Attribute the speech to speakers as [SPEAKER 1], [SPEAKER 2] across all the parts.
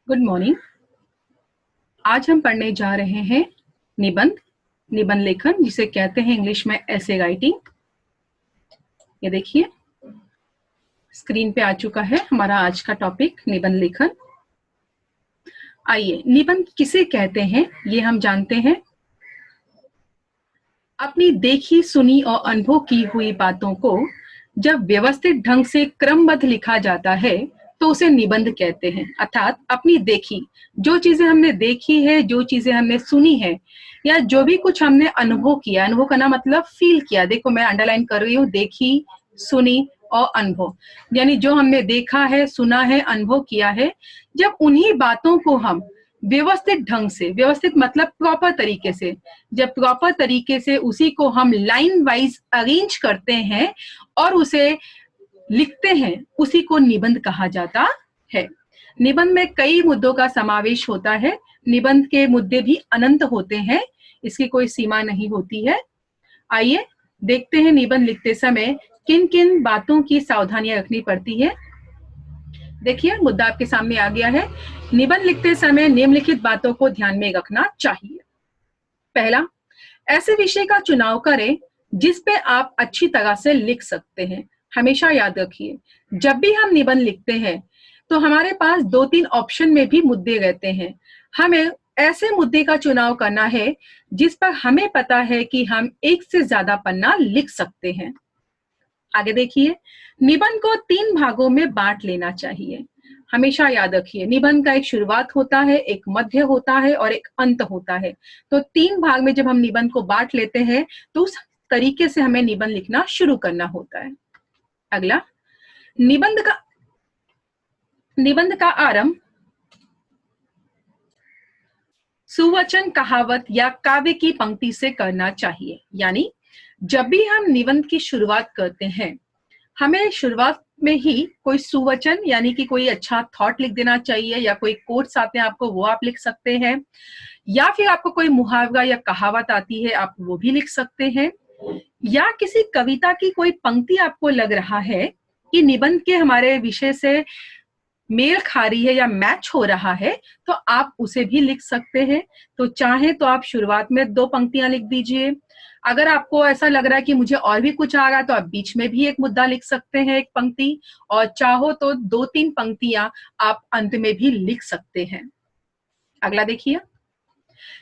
[SPEAKER 1] Good morning. आज हम पढ़ने जा रहे हैं निबंध निबंध लेखन, जिसे कहते हैं इंग्लिश में एसे राइटिंग। ये देखिए स्क्रीन पे आ चुका है हमारा आज का टॉपिक निबंध लेखन। आइए, निबंध किसे कहते हैं ये हम जानते हैं। अपनी देखी सुनी और अनुभव की हुई बातों को जब व्यवस्थित ढंग से क्रमबद्ध लिखा जाता है तो उसे निबंध कहते हैं। अर्थात अपनी देखी, जो चीजें हमने देखी है, जो चीजें हमने सुनी है, या जो भी कुछ हमने अनुभव किया, अनुभव करना मतलब फील किया। देखो मैं अंडरलाइन कर रही हूँ, देखी, सुनी और अनुभव, यानी जो हमने देखा है, सुना है, अनुभव किया है, जब उन्हीं बातों को हम व्यवस्थित ढंग से, व्यवस्थित मतलब प्रॉपर तरीके से, जब प्रॉपर तरीके से उसी को हम लाइन वाइज अरेंज करते हैं और उसे लिखते हैं, उसी को निबंध कहा जाता है। निबंध में कई मुद्दों का समावेश होता है। निबंध के मुद्दे भी अनंत होते हैं, इसकी कोई सीमा नहीं होती है। आइए देखते हैं निबंध लिखते समय किन किन बातों की सावधानियां रखनी पड़ती है। देखिए मुद्दा आपके सामने आ गया है। निबंध लिखते समय निम्नलिखित बातों को ध्यान में रखना चाहिए। पहला, ऐसे विषय का चुनाव करें जिस पे आप अच्छी तरह से लिख सकते हैं। हमेशा याद रखिए, जब भी हम निबंध लिखते हैं तो हमारे पास 2-3 ऑप्शन में भी मुद्दे रहते हैं। हमें ऐसे मुद्दे का चुनाव करना है जिस पर हमें पता है कि हम एक से ज्यादा पन्ना लिख सकते हैं। आगे देखिए, निबंध को 3 भागों में बांट लेना चाहिए। हमेशा याद रखिए, निबंध का एक शुरुआत होता है, एक मध्य होता है और एक अंत होता है। तो 3 भाग में जब हम निबंध को बांट लेते हैं तो उस तरीके से हमें निबंध लिखना शुरू करना होता है। अगला, निबंध का आरंभ सुवचन, कहावत या काव्य की पंक्ति से करना चाहिए। यानी जब भी हम निबंध की शुरुआत करते हैं, हमें शुरुआत में ही कोई सुवचन यानी कि कोई अच्छा थॉट लिख देना चाहिए, या कोई कोट्स आते हैं आपको, वो आप लिख सकते हैं, या फिर आपको कोई मुहावरा या कहावत आती है, आप वो भी लिख सकते हैं, या किसी कविता की कोई पंक्ति आपको लग रहा है कि निबंध के हमारे विषय से मेल खा रही है या मैच हो रहा है, तो आप उसे भी लिख सकते हैं। तो चाहे तो आप शुरुआत में 2 पंक्तियां लिख दीजिए। अगर आपको ऐसा लग रहा है कि मुझे और भी कुछ आ रहा है तो आप बीच में भी एक मुद्दा लिख सकते हैं, एक पंक्ति, और चाहो तो 2-3 पंक्तियां आप अंत में भी लिख सकते हैं। अगला देखिए,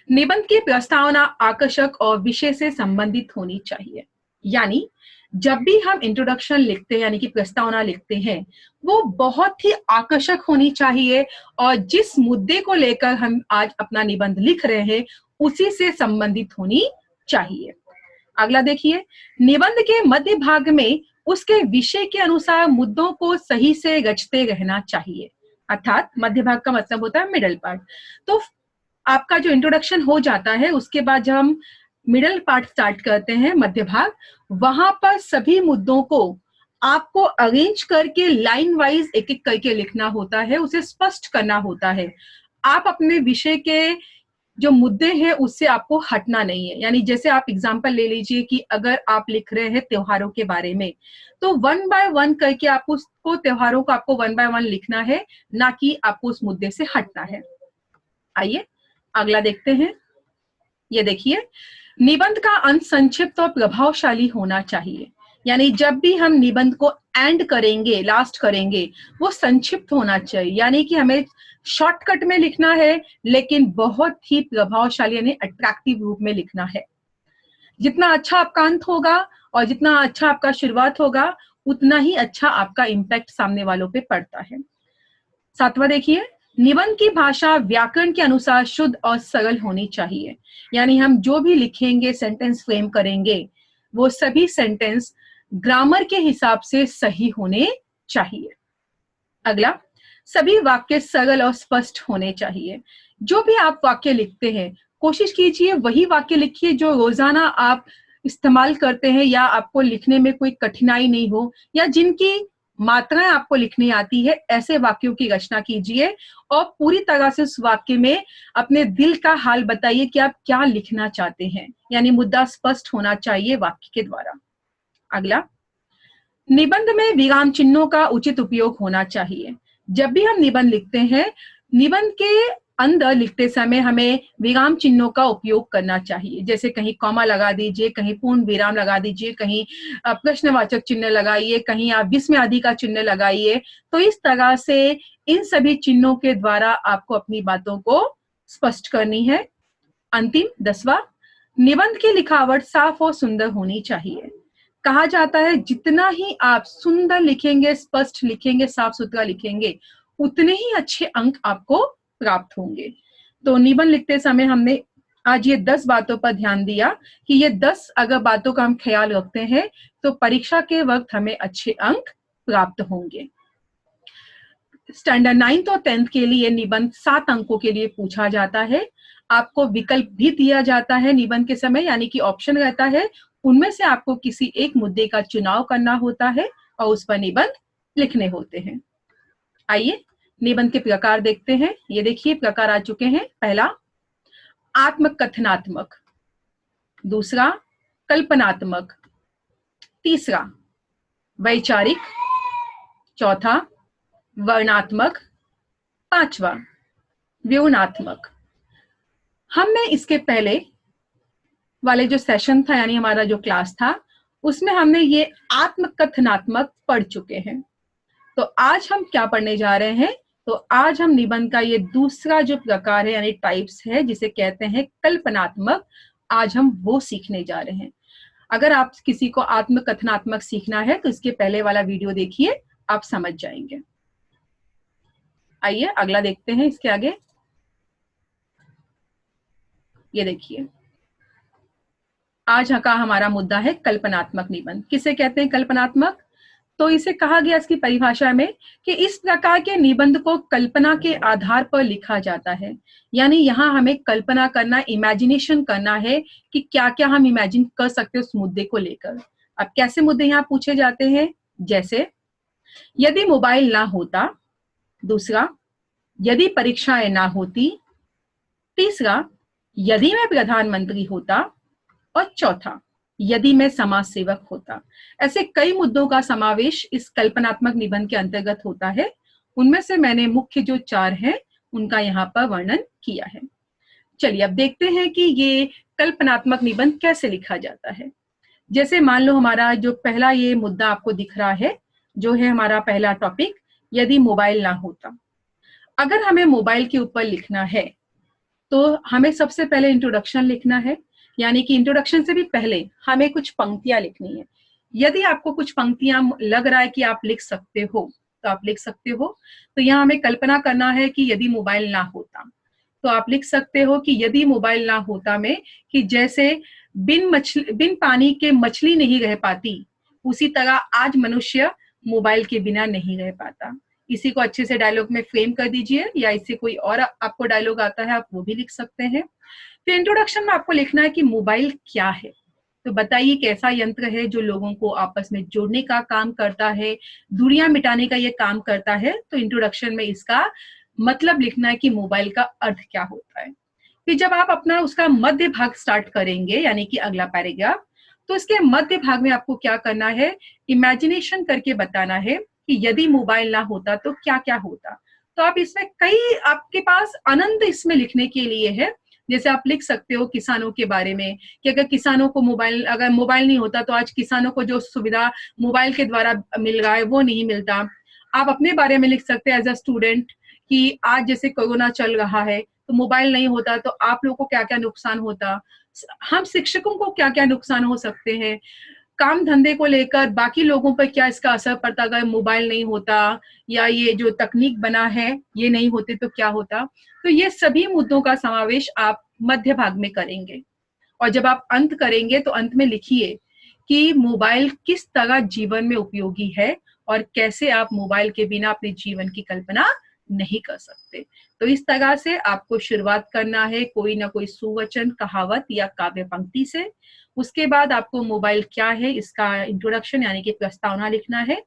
[SPEAKER 1] निबंध की प्रस्तावना आकर्षक और विषय से संबंधित होनी चाहिए। यानी जब भी हम इंट्रोडक्शन लिखते हैं यानी कि प्रस्तावना लिखते हैं, वो बहुत ही आकर्षक होनी चाहिए और जिस मुद्दे को लेकर हम आज अपना निबंध लिख रहे हैं उसी से संबंधित होनी चाहिए। अगला देखिए, निबंध के मध्य भाग में उसके विषय के अनुसार मुद्दों को सही से रचते रहना चाहिए। अर्थात मध्य भाग का मतलब होता है मिडल पार्ट। तो आपका जो इंट्रोडक्शन हो जाता है, उसके बाद जब हम मिडल पार्ट स्टार्ट करते हैं, मध्य भाग, वहां पर सभी मुद्दों को आपको अरेंज करके लाइन वाइज एक एक करके लिखना होता है, उसे स्पष्ट करना होता है। आप अपने विषय के जो मुद्दे हैं उससे आपको हटना नहीं है। यानी जैसे आप एग्जांपल ले लीजिए कि अगर आप लिख रहे हैं त्योहारों के बारे में, तो 1 बाय 1 करके आपको उसको, त्योहारों को आपको 1 बाय 1 लिखना है, ना कि आपको उस मुद्दे से हटना है। आइए अगला देखते हैं। ये देखिए, निबंध का अंत संक्षिप्त और प्रभावशाली होना चाहिए। यानी जब भी हम निबंध को एंड करेंगे, लास्ट करेंगे, वो संक्षिप्त होना चाहिए। यानी कि हमें शॉर्टकट में लिखना है, लेकिन बहुत ही प्रभावशाली यानी अट्रैक्टिव रूप में लिखना है। जितना अच्छा आपका अंत होगा और जितना अच्छा आपका शुरुआत होगा, उतना ही अच्छा आपका इम्पैक्ट सामने वालों पे पड़ता है। 7वां देखिए, निबंध की भाषा व्याकरण के अनुसार शुद्ध और सरल होनी चाहिए। यानी हम जो भी लिखेंगे, सेंटेंस फ्रेम करेंगे, वो सभी सेंटेंस ग्रामर के हिसाब से सही होने चाहिए। अगला, सभी वाक्य सरल और स्पष्ट होने चाहिए। जो भी आप वाक्य लिखते हैं, कोशिश कीजिए वही वाक्य लिखिए जो रोजाना आप इस्तेमाल करते हैं, या आपको लिखने में कोई कठिनाई नहीं हो, या जिनकी मात्राएं आपको लिखनी आती है। ऐसे वाक्यों की रचना कीजिए और पूरी तरह से उस वाक्य में अपने दिल का हाल बताइए कि आप क्या लिखना चाहते हैं। यानी मुद्दा स्पष्ट होना चाहिए वाक्य के द्वारा। अगला, निबंध में विराम चिन्हों का उचित उपयोग होना चाहिए। जब भी हम निबंध लिखते हैं निबंध के अंदर लिखते समय हमें विराम चिन्हों का उपयोग करना चाहिए, जैसे कहीं कॉमा लगा दीजिए, कहीं पूर्ण विराम लगा दीजिए, कहीं प्रश्नवाचक चिन्ह लगाइए, कहीं आप विस्मय आदि का चिन्ह लगाइए। तो इस तरह से इन सभी चिन्हों के द्वारा आपको अपनी बातों को स्पष्ट करनी है। अंतिम 10वां, निबंध की लिखावट साफ और सुंदर होनी चाहिए। कहा जाता है जितना ही आप सुंदर लिखेंगे, स्पष्ट लिखेंगे, साफ सुथरा लिखेंगे, उतने ही अच्छे अंक आपको प्राप्त होंगे। तो निबंध लिखते समय हमने आज ये 10 बातों पर ध्यान दिया कि ये 10 अगर बातों का हम ख्याल रखते हैं तो परीक्षा के वक्त हमें अच्छे अंक प्राप्त होंगे। स्टैंडर्ड 9th और 10th के लिए निबंध 7 अंकों के लिए पूछा जाता है। आपको विकल्प भी दिया जाता है निबंध के समय, यानी कि ऑप्शन रहता है, उनमें से आपको किसी एक मुद्दे का चुनाव करना होता है और उस पर निबंध लिखने होते हैं। आइए निबंध के प्रकार देखते हैं। ये देखिए प्रकार आ चुके हैं। पहला आत्मकथनात्मक, दूसरा कल्पनात्मक, तीसरा वैचारिक, चौथा वर्णात्मक, पांचवा व्योमात्मक। हमने इसके पहले वाले जो सेशन था, यानी हमारा जो क्लास था, उसमें हमने ये आत्मकथनात्मक पढ़ चुके हैं। तो आज हम क्या पढ़ने जा रहे हैं? तो आज हम निबंध का ये दूसरा जो प्रकार है, यानी टाइप्स है, जिसे कहते हैं कल्पनात्मक, आज हम वो सीखने जा रहे हैं। अगर आप किसी को आत्मकथनात्मक सीखना है तो इसके पहले वाला वीडियो देखिए, आप समझ जाएंगे। आइए अगला देखते हैं इसके आगे। ये देखिए आज का हमारा मुद्दा है कल्पनात्मक निबंध। किसे कहते हैं कल्पनात्मक? तो इसे कहा गया इसकी परिभाषा में कि इस प्रकार के निबंध को कल्पना के आधार पर लिखा जाता है। यानी यहाँ हमें कल्पना करना, इमेजिनेशन करना है कि क्या क्या हम इमेजिन कर सकते हैं उस मुद्दे को लेकर। अब कैसे मुद्दे यहाँ पूछे जाते हैं? जैसे यदि मोबाइल ना होता, दूसरा यदि परीक्षाएं ना होती, तीसरा यदि मैं प्रधानमंत्री होता, और चौथा यदि मैं समाज सेवक होता। ऐसे कई मुद्दों का समावेश इस कल्पनात्मक निबंध के अंतर्गत होता है। उनमें से मैंने मुख्य जो 4 हैं उनका यहाँ पर वर्णन किया है। चलिए अब देखते हैं कि ये कल्पनात्मक निबंध कैसे लिखा जाता है। जैसे मान लो हमारा जो पहला ये मुद्दा आपको दिख रहा है, जो है हमारा पहला टॉपिक, यदि मोबाइल ना होता। अगर हमें मोबाइल के ऊपर लिखना है तो हमें सबसे पहले इंट्रोडक्शन लिखना है, यानी कि इंट्रोडक्शन से भी पहले हमें कुछ पंक्तियां लिखनी है। यदि आपको कुछ पंक्तियां लग रहा है कि आप लिख सकते हो तो आप लिख सकते हो। तो यहाँ हमें कल्पना करना है कि यदि मोबाइल ना होता, तो आप लिख सकते हो कि यदि मोबाइल ना होता में कि जैसे बिन पानी के मछली नहीं रह पाती, उसी तरह आज मनुष्य मोबाइल के बिना नहीं रह पाता। इसी को अच्छे से डायलॉग में फ्रेम कर दीजिए, या इससे कोई और आपको डायलॉग आता है आप वो भी लिख सकते हैं। फिर इंट्रोडक्शन में आपको लिखना है कि मोबाइल क्या है। तो बताइए कैसा यंत्र है जो लोगों को आपस में जोड़ने का काम करता है, दूरियां मिटाने का ये काम करता है। तो इंट्रोडक्शन में इसका मतलब लिखना है कि मोबाइल का अर्थ क्या होता है। फिर जब आप अपना उसका मध्य भाग स्टार्ट करेंगे, यानी कि अगला पैराग्राफ, तो इसके मध्य भाग में आपको क्या करना है, इमेजिनेशन करके बताना है कि यदि मोबाइल ना होता तो क्या क्या होता। तो आप इसमें कई आपके पास अनंत इसमें लिखने के लिए है। जैसे आप लिख सकते हो किसानों के बारे में कि अगर किसानों को अगर मोबाइल नहीं होता तो आज किसानों को जो सुविधा मोबाइल के द्वारा मिल रहा है वो नहीं मिलता। आप अपने बारे में लिख सकते हैं एज अ स्टूडेंट कि आज जैसे कोरोना चल रहा है तो मोबाइल नहीं होता तो आप लोगों को क्या क्या नुकसान होता, हम शिक्षकों को क्या क्या नुकसान हो सकते हैं, काम धंधे को लेकर बाकी लोगों पर क्या इसका असर पड़ता अगर मोबाइल नहीं होता, या ये जो तकनीक बना है ये नहीं होते तो क्या होता। तो ये सभी मुद्दों का समावेश आप मध्य भाग में करेंगे। और जब आप अंत करेंगे तो अंत में लिखिए कि मोबाइल किस तरह जीवन में उपयोगी है और कैसे आप मोबाइल के बिना अपने जीवन की कल्पना नहीं कर सकते। तो इस तरह से आपको शुरुआत करना है कोई ना कोई सुवचन, कहावत या काव्य पंक्ति से। उसके बाद आपको मोबाइल क्या है इसका इंट्रोडक्शन यानी कि प्रस्तावना लिखना है।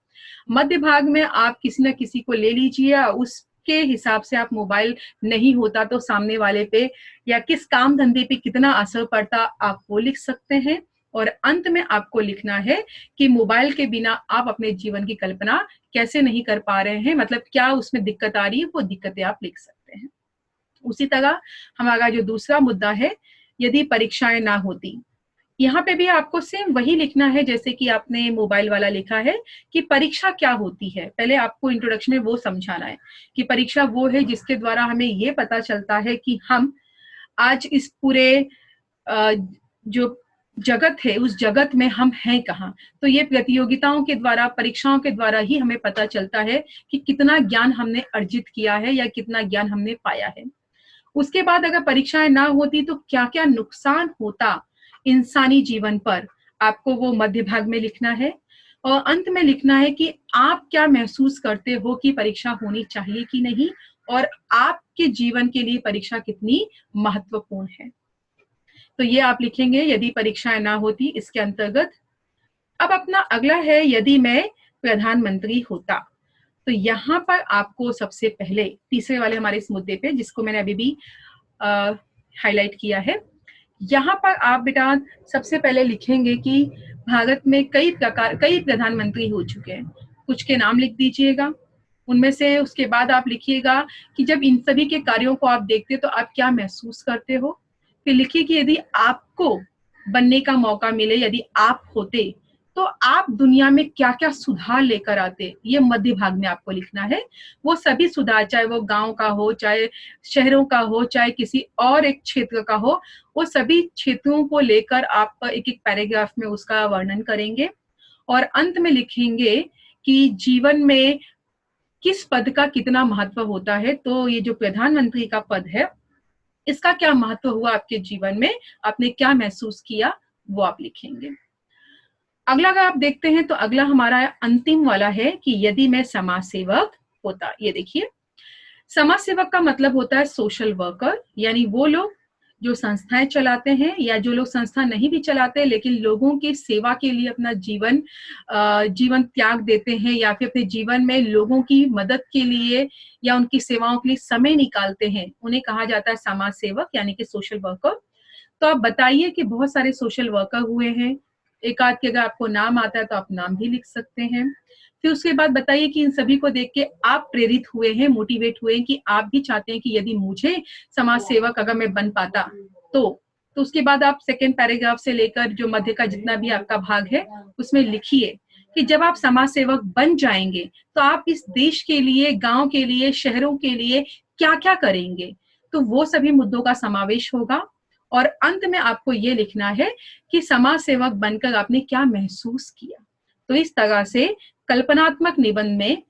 [SPEAKER 1] मध्य भाग में आप किसी न किसी को ले लीजिए, उसके हिसाब से आप मोबाइल नहीं होता तो सामने वाले पे या किस काम धंधे पे कितना असर पड़ता आप वो लिख सकते हैं। और अंत में आपको लिखना है कि मोबाइल के बिना आप अपने जीवन की कल्पना कैसे नहीं कर पा रहे हैं, मतलब क्या उसमें दिक्कत आ रही है, वो दिक्कतें आप लिख सकते हैं। उसी तरह हमारा जो दूसरा मुद्दा है, यदि परीक्षाएं ना होती, यहाँ पे भी आपको सेम वही लिखना है जैसे कि आपने मोबाइल वाला लिखा है कि परीक्षा क्या होती है। पहले आपको इंट्रोडक्शन में वो समझाना है कि परीक्षा वो है जिसके द्वारा हमें ये पता चलता है कि हम आज इस पूरे जो जगत है उस जगत में हम हैं कहाँ। तो ये प्रतियोगिताओं के द्वारा, परीक्षाओं के द्वारा ही हमें पता चलता है कि कितना ज्ञान हमने अर्जित किया है या कितना ज्ञान हमने पाया है। उसके बाद अगर परीक्षाएं ना होती तो क्या क्या नुकसान होता इंसानी जीवन पर, आपको वो मध्य भाग में लिखना है। और अंत में लिखना है कि आप क्या महसूस करते हो कि परीक्षा होनी चाहिए कि नहीं, और आपके जीवन के लिए परीक्षा कितनी महत्वपूर्ण है। तो ये आप लिखेंगे यदि परीक्षाएं ना होती इसके अंतर्गत। अब अपना अगला है यदि मैं प्रधानमंत्री होता। तो यहाँ पर आपको सबसे पहले तीसरे वाले हमारे इस मुद्दे पे, जिसको मैंने अभी भी हाईलाइट किया है, यहाँ पर आप बेटा सबसे पहले लिखेंगे कि भारत में कई प्रधानमंत्री हो चुके हैं। कुछ के नाम लिख दीजिएगा उनमें से। उसके बाद आप लिखिएगा कि जब इन सभी के कार्यों को आप देखते तो आप क्या महसूस करते हो। फिर लिखिए कि यदि आपको बनने का मौका मिले, यदि आप होते तो आप दुनिया में क्या क्या सुधार लेकर आते। ये मध्य भाग में आपको लिखना है। वो सभी सुधार, चाहे वो गांव का हो, चाहे शहरों का हो, चाहे किसी और एक क्षेत्र का हो, वो सभी क्षेत्रों को लेकर आप एक एक पैराग्राफ में उसका वर्णन करेंगे। और अंत में लिखेंगे कि जीवन में किस पद का कितना महत्व होता है। तो ये जो प्रधानमंत्री का पद है इसका क्या महत्व हुआ आपके जीवन में, आपने क्या महसूस किया, वो आप लिखेंगे। अगला अगर आप देखते हैं तो अगला हमारा अंतिम वाला है कि यदि मैं समाज सेवक होता। ये देखिए, समाज सेवक का मतलब होता है सोशल वर्कर, यानी वो लोग जो संस्थाएं चलाते हैं या जो लोग संस्था नहीं भी चलाते लेकिन लोगों की सेवा के लिए अपना जीवन त्याग देते हैं, या फिर अपने जीवन में लोगों की मदद के लिए या उनकी सेवाओं के लिए समय निकालते हैं, उन्हें कहा जाता है समाज सेवक यानी कि सोशल वर्कर। तो आप बताइए कि बहुत सारे सोशल वर्कर हुए हैं, एक आध के अगर आपको नाम आता है तो आप नाम भी लिख सकते हैं। फिर उसके बाद बताइए कि इन सभी को देख के आप प्रेरित हुए हैं, मोटिवेट हुए हैं कि आप भी चाहते हैं कि यदि मुझे समाज सेवक अगर मैं बन पाता तो उसके बाद आप सेकेंड पैराग्राफ से लेकर जो मध्य का जितना भी आपका भाग है उसमें लिखिए कि जब आप समाज सेवक बन जाएंगे तो आप इस देश के लिए, गांव के लिए, शहरों के लिए क्या क्या करेंगे। तो वो सभी मुद्दों का समावेश होगा। और अंत में आपको ये लिखना है कि समाज सेवक बनकर आपने क्या महसूस किया। तो इस तरह से कल्पनात्मक निबंध में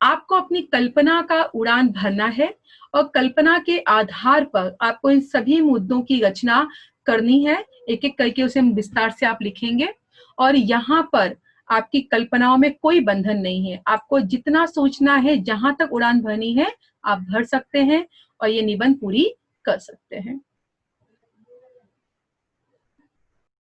[SPEAKER 1] आपको अपनी कल्पना का उड़ान भरना है और कल्पना के आधार पर आपको इन सभी मुद्दों की रचना करनी है। एक एक करके उसे विस्तार से आप लिखेंगे और यहाँ पर आपकी कल्पनाओं में कोई बंधन नहीं है। आपको जितना सोचना है, जहां तक उड़ान भरनी है आप भर सकते हैं और ये निबंध पूरी कर सकते हैं।